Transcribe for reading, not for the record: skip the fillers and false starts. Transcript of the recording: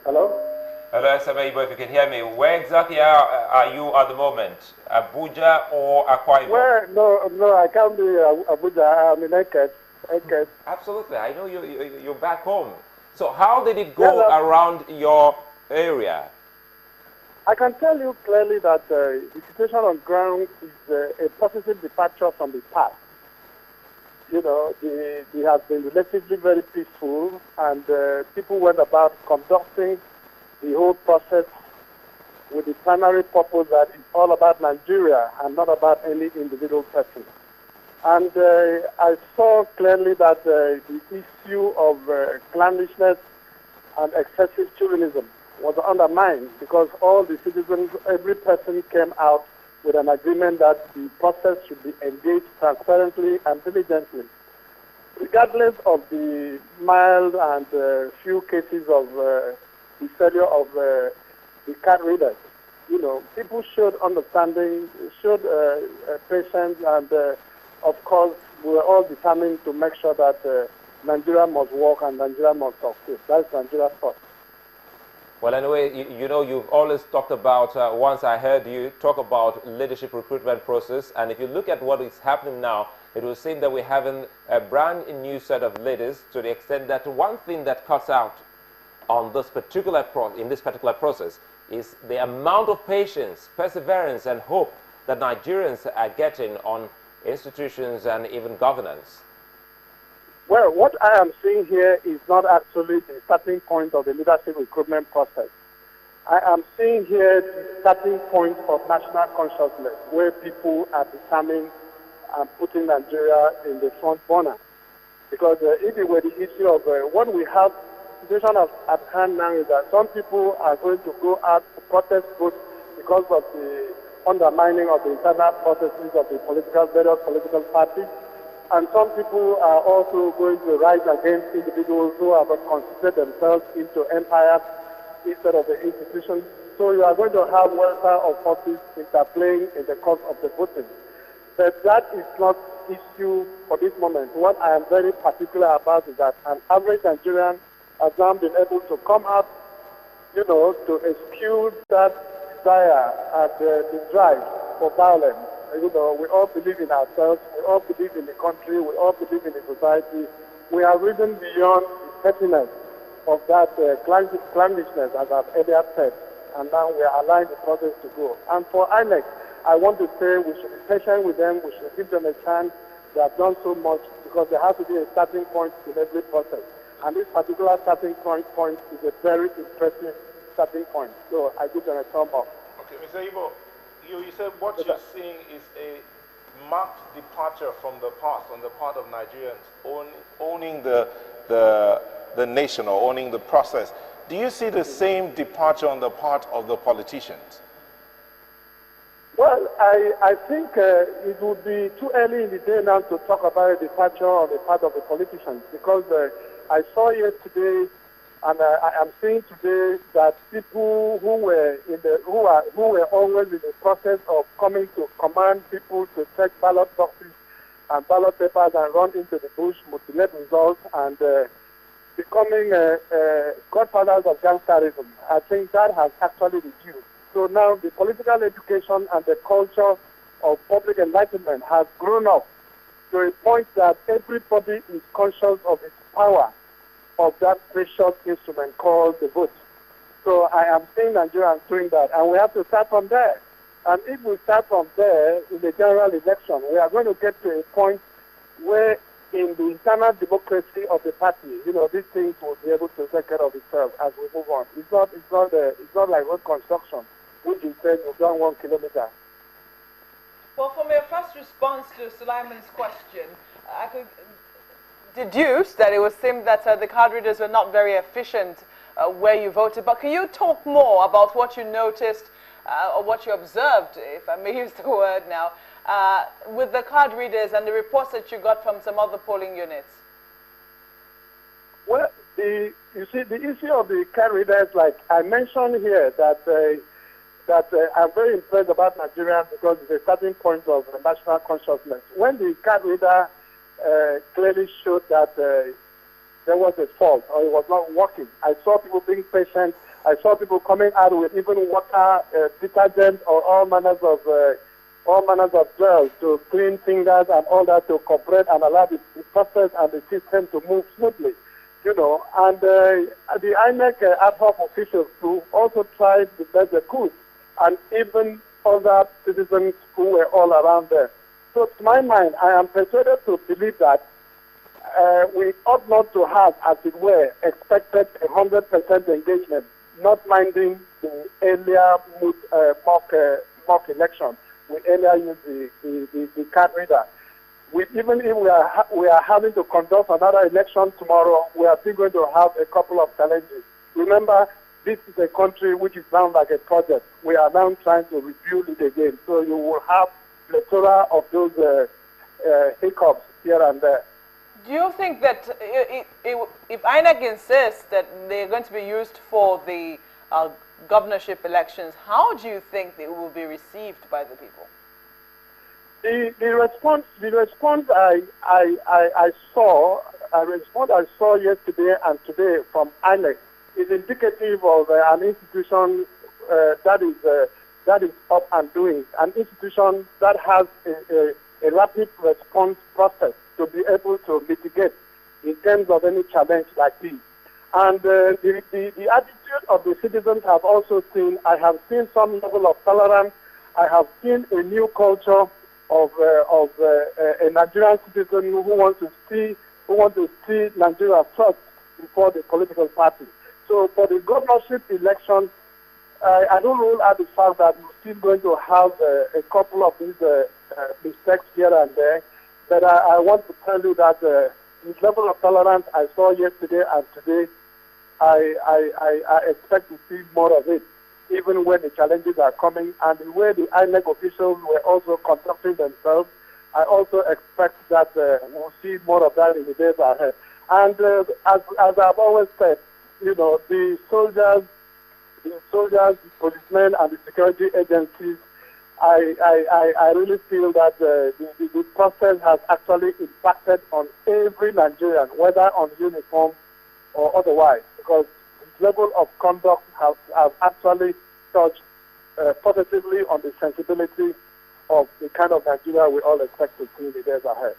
Hello? Hello, Esemo Eyibo, if you can hear me. Where exactly are you at the moment? Abuja or Akwa Ibom? Well, no, I can't be Abuja. I'm in Eket. Eket. Absolutely, I know you're back home. So how did it Yes, go around your area? I can tell you clearly that the situation on ground is a positive departure from the past. You know, it has been relatively very peaceful, and people went about conducting the whole process with the primary purpose that it's all about Nigeria and not about any individual person. And I saw clearly that the issue of clannishness and excessive chauvinism was undermined because all the citizens, every person came out with an agreement that the process should be engaged transparently and diligently. Regardless of the mild and few cases of the failure of the card readers, you know, people showed understanding, showed patience, and of course, we were all determined to make sure that Nigeria must work and Nigeria must succeed. That's Nigeria's first. Well, anyway, you know, you've always talked about, once I heard you talk about leadership recruitment process, and if you look at what is happening now, it will seem that we're having a brand new set of leaders to the extent that one thing that cuts out on this particular process is the amount of patience, perseverance, and hope that Nigerians are getting on institutions and even governance. Well, what I am seeing here is not actually the starting point of the leadership recruitment process. I am seeing here the starting point of national consciousness, where people are becoming and putting Nigeria in the front burner. Because if it were the issue of what we have, the situation at hand now is that some people are going to go out to protest votes because of the undermining of the internal processes of the various political parties. And some people are also going to rise against individuals who have constituted themselves into empires instead of the institutions. So you are going to have welfare of forces interplaying in the course of the voting. But that is not issue for this moment. What I am very particular about is that an average Nigerian has now been able to come out, you know, to eschew that desire and the drive for violence. You know, we all believe in ourselves, we all believe in the country, we all believe in the society. We have risen beyond the pettiness of that clannishness, as I've earlier said, and now we are allowing the process to go. And for INEC, I want to say we should be patient with them, we should give them a chance. They have done so much because there has to be a starting point in every process. And this particular starting point is a very interesting starting point. So I give them a thumb up. Okay, Mr. Eyibo, you said what you're seeing is a marked departure from the past on the part of Nigerians owning the nation or owning the process. Do you see the same departure on the part of the politicians? Well, I think it would be too early in the day now to talk about a departure on the part of the politicians because I saw yesterday and I am seeing today that people who were always in the process of coming to command people to check ballot boxes and ballot papers and run into the bush, mutilate results, and becoming godfathers of gangsterism, I think that has actually reduced. So now the political education and the culture of public enlightenment has grown up to a point that everybody is conscious of its power of that precious instrument called the vote. So I am seeing Nigerians doing that, and we have to start from there. And if we start from there in the general election, we are going to get to a point where in the internal democracy of the party, you know, these things will be able to take care of itself as we move on. It's not like road construction, which you said you've done 1 kilometer. Well, from your first response to Sulaiman's question, I could deduce that it would seem that the card readers were not very efficient where you voted. But can you talk more about what you noticed or what you observed, if I may use the word now, with the card readers and the reports that you got from some other polling units? Well, you see, the issue of the card readers, like I mentioned here, that I'm very impressed about Nigerians because it's a starting point of national consciousness. When the card reader clearly showed that there was a fault or it was not working, I saw people being patient I saw people coming out with even water, detergent, or all manners of gels to clean fingers and all that to cooperate and allow the process and the system to move smoothly. You know, and the INEC ad hoc officials too also tried the best they could, and even other citizens who were all around there. So to my mind, I am persuaded to believe that we ought not to have, as it were, expected 100% engagement, not minding the earlier mock election. We earlier used the card reader. Even if we are having to conduct another election tomorrow, we are still going to have a couple of challenges. Remember, this is a country which is now like a project. We are now trying to rebuild it again. So you will have plethora of those hiccups here and there. Do you think that if INEC insists that they're going to be used for the governorship elections, how do you think they will be received by the people? The response I saw yesterday and today from INEC is indicative of an institution that is up and doing, an institution that has a rapid response process to be able to mitigate in terms of any challenge like this. And the attitude of the citizens have also seen. I have seen some level of tolerance. I have seen a new culture of a Nigerian citizen who wants to see Nigeria first before the political party. So for the governorship election, I don't rule out the fact that we're still going to have a couple of these mistakes here and there. But I want to tell you that the level of tolerance I saw yesterday and today, I expect to see more of it, even when the challenges are coming, and the way the INEC officials were also conducting themselves. I also expect that we'll see more of that in the days ahead. And as I've always said, you know, the soldiers, the policemen, and the security agencies, I really feel that the process has actually impacted on every Nigerian, whether on uniform or otherwise, because the level of conduct has actually touched positively on the sensibility of the kind of Nigeria we all expect to see in the days ahead.